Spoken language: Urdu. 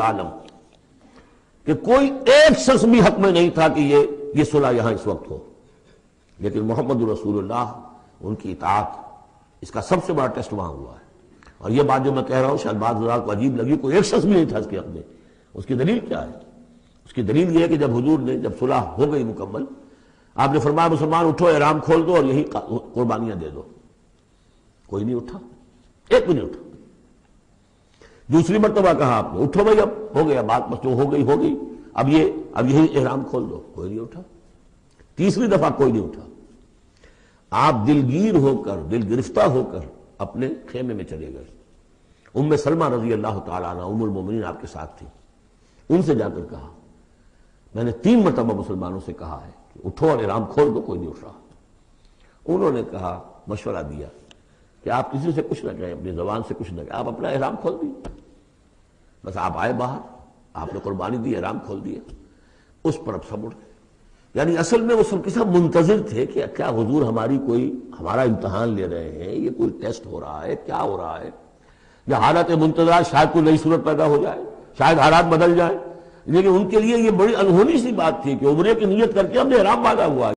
عالم کہ کوئی ایک شخص بھی حق میں نہیں تھا کہ یہ صلح یہاں اس وقت ہو، لیکن محمد رسول اللہ ان کی اطاعت، اس کا سب سے بڑا ٹیسٹ وہاں ہوا ہے۔ اور یہ بات جو میں کہہ رہا ہوں شاید بعض حضرات کو عجیب لگی، کوئی ایک شخص بھی نہیں تھا اس کے حق میں۔ اس کی دلیل کیا ہے؟ اس کی دلیل یہ ہے کہ جب حضور نے جب صلح ہو گئی مکمل، آپ نے فرمایا مسلمان اٹھو، احرام کھول دو اور یہی قربانیاں دے دو۔ کوئی نہیں اٹھا، ایک بھی نہیں اٹھا۔ دوسری مرتبہ کہا آپ نے اٹھو بھائی، اب ہو گیا بات، بس جو ہو گئی، اب یہی احرام کھول دو، کوئی نہیں اٹھا۔ تیسری دفعہ کوئی نہیں اٹھا۔ آپ دلگیر ہو کر، دل گرفتہ ہو کر اپنے خیمے میں چلے گئے۔ ام سلمہ رضی اللہ تعالیٰ عنہ ام المومنین آپ کے ساتھ تھی، ان سے جا کر کہا میں نے 3 مرتبہ مسلمانوں سے کہا ہے کہ اٹھو اور احرام کھول دو، کوئی نہیں اٹھ رہا۔ انہوں نے کہا، مشورہ دیا کہ آپ کسی سے کچھ نہ کہیں، اپنی زبان سے کچھ نہ کہیں، آپ اپنا احرام کھول دیے۔ بس آپ آئے باہر، آپ نے قربانی دی، احرام کھول دیا، اس پر اب سب اٹھ گئے۔ یعنی اصل میں وہ سب کے سب منتظر تھے کہ کیا حضور ہمارا امتحان لے رہے ہیں، یہ کوئی ٹیسٹ ہو رہا ہے، کیا ہو رہا ہے، یا حالت منتظرہ شاید کوئی نئی صورت پیدا ہو جائے، شاید حالات بدل جائیں۔ لیکن ان کے لیے یہ بڑی انہونی سی بات تھی کہ عمرے کی نیت کر کے ہم نے احرام باندھا ہوا ہے۔